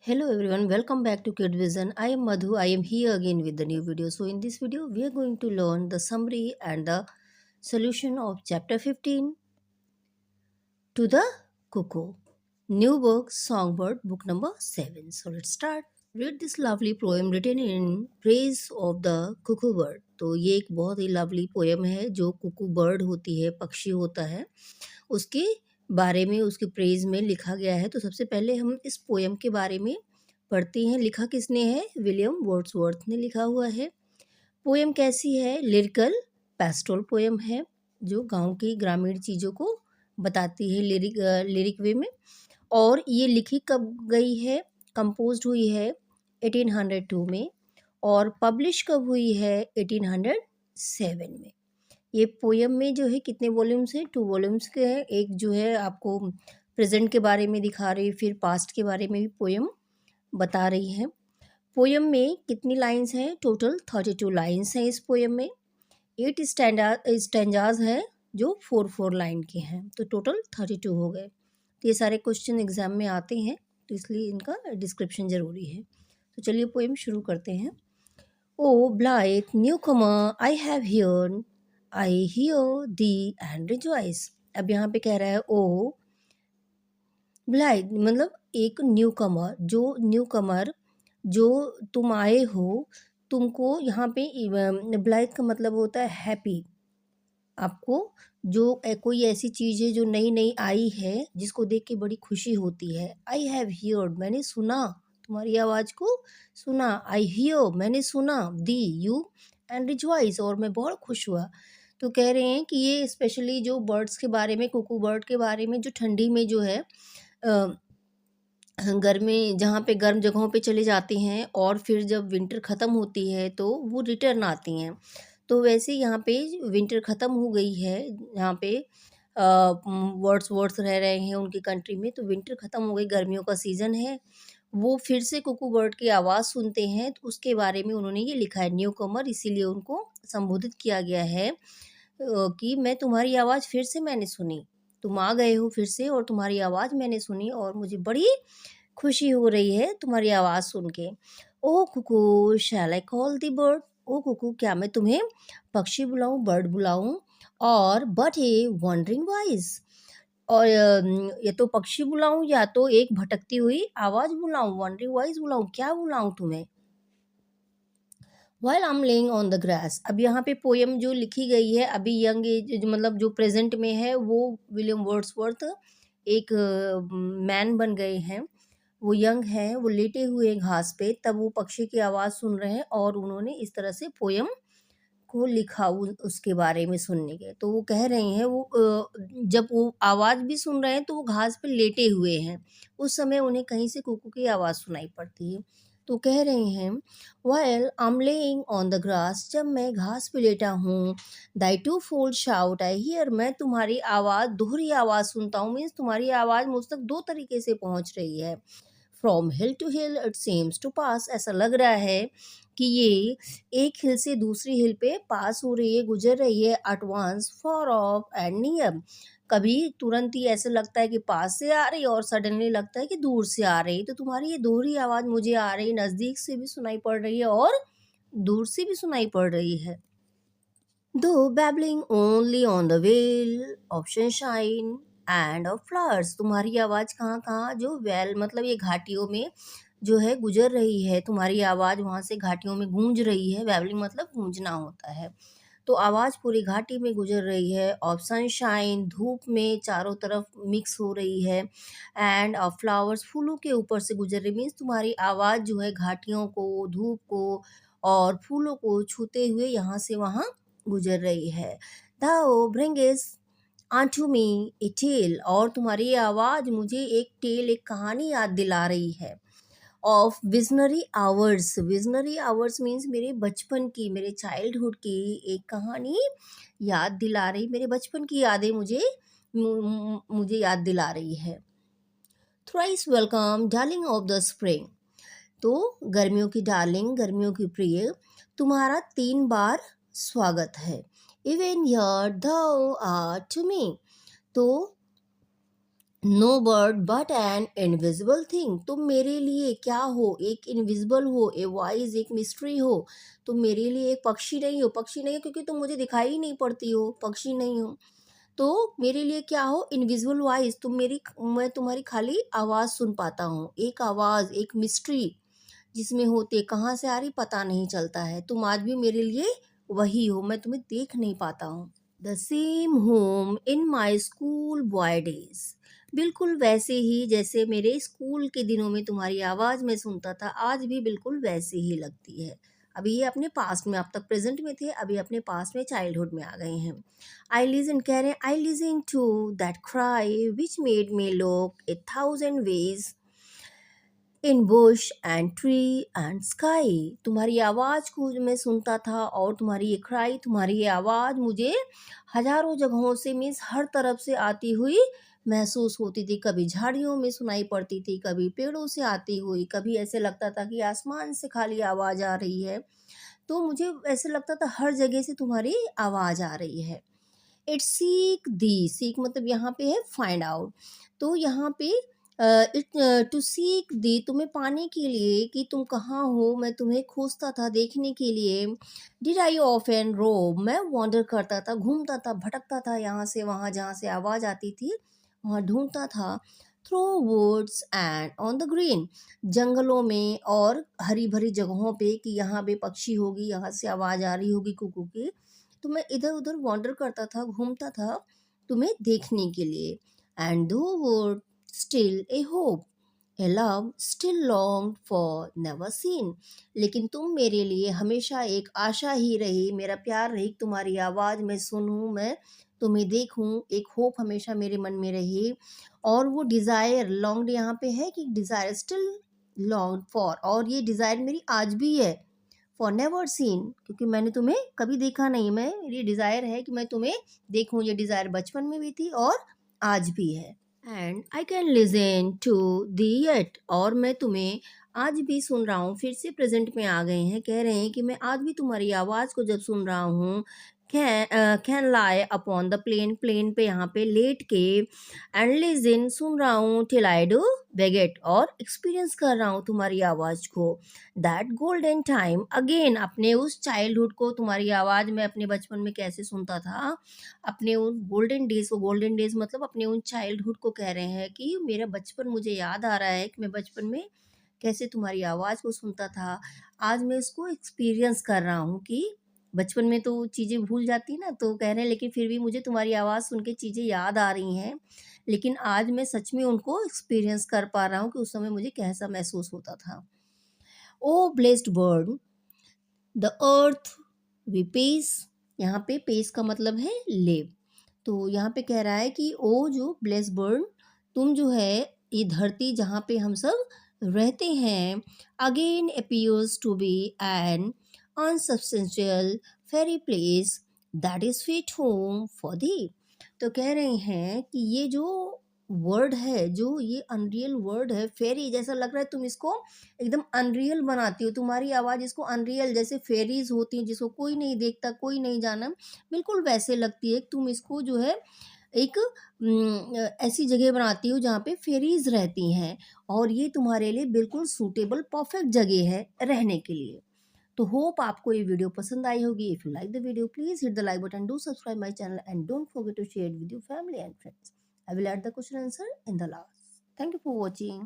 Hello everyone, welcome back to Kid Vision. I am Madhu. I am here again with the new video. So in this video, we are going to learn the summary and the solution of chapter 15 to the Cuckoo. New book, Songbird, book number 7. So let's start. Read this lovely poem written in praise of the cuckoo bird. तो ये एक बहुत ही lovely poem है जो Kuku bird होती है, पक्षी होता है, उसके बारे में उसके प्रेज में लिखा गया है। तो सबसे पहले हम इस पोएम के बारे में पढ़ते हैं। लिखा किसने है? विलियम वर्ड्सवर्थ ने लिखा हुआ है। पोएम कैसी है? लिरिकल पेस्टोरल पोएम है जो गांव की ग्रामीण चीज़ों को बताती है लिरिक वे में। और ये लिखी कब गई है? कंपोज्ड हुई है 1802 में और पब्लिश कब हुई है? 1807 में। ये पोएम में जो है कितने वॉल्यूम्स हैं? 2 वॉल्यूम्स के हैं। एक जो है आपको प्रेजेंट के बारे में दिखा रही है, फिर पास्ट के बारे में भी पोएम बता रही है। पोएम में कितनी लाइन्स हैं? टोटल 32 लाइन्स हैं इस पोएम में। 8 स्टैंजाज हैं जो 4 लाइन के हैं, तो टोटल 32 हो गए। तो ये सारे क्वेश्चन एग्जाम में आते हैं, तो इसलिए इनका डिस्क्रिप्शन ज़रूरी है। तो चलिए पोएम शुरू करते हैं। O blithe newcomer I have heard, I hear thee and rejoice. अब यहाँ पे कह रहा है ओ ब्लाइथ मतलब एक न्यू कमर जो तुम आए हो, तुमको यहाँ पे ब्लाइथ का मतलब होता है हैप्पी। आपको जो कोई ऐसी चीज़ है जो नई नई आई है जिसको देख के बड़ी खुशी होती है। आई हैव हियर्ड मैंने सुना, तुम्हारी आवाज़ को सुना। आई हियर मैंने सुना, दी यू एंड रिजॉइस और मैं बहुत खुश हुआ। तो कह रहे हैं कि ये स्पेशली जो बर्ड्स के बारे में, कुकू बर्ड के बारे में, जो ठंडी में जो है गर्मी जहाँ पे गर्म जगहों पे चले जाती हैं और फिर जब विंटर ख़त्म होती है तो वो रिटर्न आती हैं। तो वैसे यहाँ पे विंटर ख़त्म हो गई है, यहाँ पे वर्ड्स रह रहे हैं उनकी कंट्री में, तो विंटर ख़त्म हो गई, गर्मियों का सीज़न है। वो फिर से कुकू बर्ड की आवाज़ सुनते हैं, तो उसके बारे में उन्होंने ये लिखा है न्यू कमर, इसीलिए उनको संबोधित किया गया है कि मैं तुम्हारी आवाज़ फिर से मैंने सुनी। तुम आ गए हो फिर से और तुम्हारी आवाज़ मैंने सुनी और मुझे बड़ी खुशी हो रही है तुम्हारी आवाज़ सुन के। ओह कुकू शैल आई कॉल द बर्ड, ओ कुकू क्या मैं तुम्हें पक्षी बुलाऊं, बर्ड बुलाऊं? और बट ए वंडरिंग वॉइस, और या तो पक्षी बुलाऊं या तो एक भटकती हुई आवाज़ बुलाऊं, वंडरिंग वॉइस बुलाऊं, क्या बुलाऊं तुम्हें? While I am lying on the grass. अब यहाँ पे पोएम जो लिखी गई है अभी यंग एज मतलब जो प्रेजेंट में है, वो विलियम वर्ड्सवर्थ एक मैन बन गए हैं। वो यंग हैं, वो लेटे हुए हैं घास पे, तब वो पक्षी की आवाज़ सुन रहे हैं और उन्होंने इस तरह से पोएम को लिखा उसके बारे में सुनने के। तो वो कह रहे हैं वो जब वो आवाज़ भी सुन रहे हैं तो वो घास पे लेटे हुए हैं। उस समय उन्हें कहीं से कुकू की आवाज़ सुनाई पड़ती है। तो कह रहे हैं while I am lying on the grass, जब मैं घास पे लेटा हूँ, thy twofold shout I hear, मैं तुम्हारी आवाज़ दोहरी आवाज़ सुनता हूँ। मीन्स तुम्हारी आवाज़ मुझ तक 2 तरीके से पहुँच रही है। From hill to hill it seems to pass, ऐसा लग रहा है कि ये एक हिल से दूसरी हिल पे पास हो रही है, गुजर रही है। At once far off and near, कभी तुरंत ही ऐसे लगता है कि पास से आ रही है और सडनली लगता है कि दूर से आ रही। तो तुम्हारी ये दोहरी आवाज़ मुझे आ रही, नज़दीक से भी सुनाई पड़ रही है और दूर से भी सुनाई पड़ रही है। दो babbling only on the well of sunshine end of flowers, तुम्हारी आवाज़ कहाँ-कहाँ जो वेल मतलब ये घाटियों में जो है गुजर रही है, तुम्हारी आवाज़ वहाँ से घाटियों में गूंज रही है। बैबलिंग मतलब गूंजना होता है। तो आवाज़ पूरी घाटी में गुजर रही है। ऑफ सनशाइन धूप में चारों तरफ मिक्स हो रही है। एंड ऑफ फ्लावर्स फूलों के ऊपर से गुजर रही, मीन्स तुम्हारी आवाज़ जो है घाटियों को, धूप को और फूलों को छूते हुए यहाँ से वहाँ गुजर रही है। दाओ ब्रिंगिस आंटू मी ए टेल, और तुम्हारी आवाज़ मुझे एक टेल, एक कहानी याद दिला रही है। ऑफ विजनरी आवर्स मीन्स मेरे बचपन की, मेरे चाइल्डहुड की एक कहानी याद दिला रही, मेरे बचपन की यादें मुझे याद दिला रही है। Thrice welcome darling of the spring, तो गर्मियों की डार्लिंग, गर्मियों की प्रिय, तुम्हारा 3 बार स्वागत है। Even here thou art to me, तो no bird but an invisible thing, तुम मेरे लिए क्या हो, एक इनविजिबल हो, ए वाइज, एक मिस्ट्री हो। तुम मेरे लिए एक पक्षी नहीं हो, पक्षी नहीं हो क्योंकि तुम मुझे दिखाई ही नहीं पड़ती हो, पक्षी नहीं हो। तो मेरे लिए क्या हो, इनविजिबल वॉइस, तुम मेरी, मैं तुम्हारी खाली आवाज़ सुन पाता हूँ, एक आवाज़, एक मिस्ट्री जिसमें होते कहाँ से आ रही पता नहीं चलता है। तुम आज भी मेरे लिए वही हो, मैं तुम्हें देख नहीं पाता हूँ। The same home in my school boy days, बिल्कुल वैसे ही जैसे मेरे स्कूल के दिनों में तुम्हारी आवाज़ मैं सुनता था, आज भी बिल्कुल वैसे ही लगती है। अभी ये अपने पास्ट में, आप तक प्रेजेंट में थे, अभी अपने पास्ट में चाइल्डहुड में आ गए हैं। आई लिजन, कह रहे हैं I listen to that cry which made me look a thousand ways in bush and tree and sky, तुम्हारी आवाज़ को जो मैं सुनता था, और तुम्हारी ये क्राई, तुम्हारी ये आवाज़ मुझे हजारों जगहों से, मीन्स हर तरफ से आती हुई महसूस होती थी। कभी झाड़ियों में सुनाई पड़ती थी, कभी पेड़ों से आती हुई, कभी ऐसे लगता था कि आसमान से खाली आवाज़ आ रही है। तो मुझे ऐसे लगता था हर जगह से तुम्हारी आवाज़ आ रही है। इट सीक दी, सीक मतलब यहाँ पे है फाइंड आउट। तो यहाँ पे इट टू सीक दी, तुम्हें पाने के लिए कि तुम कहाँ हो, मैं तुम्हें खोजता था देखने के लिए। डिड आई ऑफ एन रोब, मैं वॉन्डर करता था, घूमता था, भटकता था यहाँ से वहाँ, जहाँ से आवाज़ आती थी वहाँ ढूंढता था। Through woods and on the green, जंगलों में और हरी भरी जगहों पे कि यहाँ पे पक्षी होगी, यहाँ से आवाज़ आ रही होगी कुकू की। तो मैं इधर-उधर वॉन्डर करता था, घूमता था तुम्हें देखने के लिए। एंड दो word still a hope, A love still long for never seen, लेकिन तुम मेरे लिए हमेशा एक आशा ही रही, मेरा प्यार रही, तुम्हारी आवाज़ मैं सुनूँ, मैं तुम्हें देखूँ, एक होप हमेशा मेरे मन में रही। और वो डिज़ायर, लॉन्ग्ड यहाँ पे है कि डिज़ायर स्टिल लॉन्ग फॉर, और ये डिज़ायर मेरी आज भी है, फॉर नेवर सीन, क्योंकि मैंने तुम्हें कभी देखा नहीं। मैं, मेरी डिज़ायर है कि मैं तुम्हें देखूं, ये डिज़ायर बचपन में भी थी और आज भी है। And I can listen to thee yet, और मैं तुम्हें आज भी सुन रहा हूँ, फिर से प्रेजेंट में आ गए हैं, कह रहे हैं कि मैं आज भी तुम्हारी आवाज़ को जब सुन रहा हूँ। Can lie upon the plain, plain पे यहाँ पे लेट के, एंड लिसन, सुन रहा हूँ, टिल आई डू बेगेट, और एक्सपीरियंस कर रहा हूँ तुम्हारी आवाज़ को। दैट गोल्डन टाइम अगेन, अपने उस चाइल्डहुड को, तुम्हारी आवाज़ मैं अपने बचपन में कैसे सुनता था, अपने उन गोल्डन डेज को, गोल्डन डेज मतलब अपने उन चाइल्डहुड को कह रहे हैं कि मेरा बचपन मुझे याद आ रहा है कि मैं बचपन में कैसे तुम्हारी आवाज़ को सुनता था। आज मैं इसको एक्सपीरियंस कर रहा हूँ कि बचपन में तो चीज़ें भूल जाती ना, तो कह रहे हैं लेकिन फिर भी मुझे तुम्हारी आवाज़ सुन के चीज़ें याद आ रही हैं, लेकिन आज मैं सच में उनको एक्सपीरियंस कर पा रहा हूँ कि उस समय मुझे कैसा महसूस होता था। O blessed bird, the earth we pace, यहाँ पे पेस का मतलब है लिव। तो यहाँ पे कह रहा है कि ओ जो ब्लेस बर्ड, तुम जो है, ये धरती जहाँ पे हम सब रहते हैं, again appears to be an unsubstantial fairy place that is fit home for thee. तो कह रहे हैं कि ये जो वर्ड है, जो ये अनरियल वर्ड है, फेरी जैसा लग रहा है, तुम इसको एकदम अनरियल बनाती हो, तुम्हारी आवाज़ इसको अनरियल, जैसे फेरीज होती हैं जिसको कोई नहीं देखता, कोई नहीं जाना, बिल्कुल वैसे लगती है। तुम इसको जो है एक ऐसी जगह बनाती हो जहाँ पे फेरीज रहती हैं, और ये तुम्हारे लिए बिल्कुल सूटेबल परफेक्ट जगह है रहने के लिए। तो होप आपको ये वीडियो पसंद आई होगी। If you like the video please hit the like button, do subscribe my channel and don't forget to share with your family and friends. I will add the question answer in the last. Thank you for watching.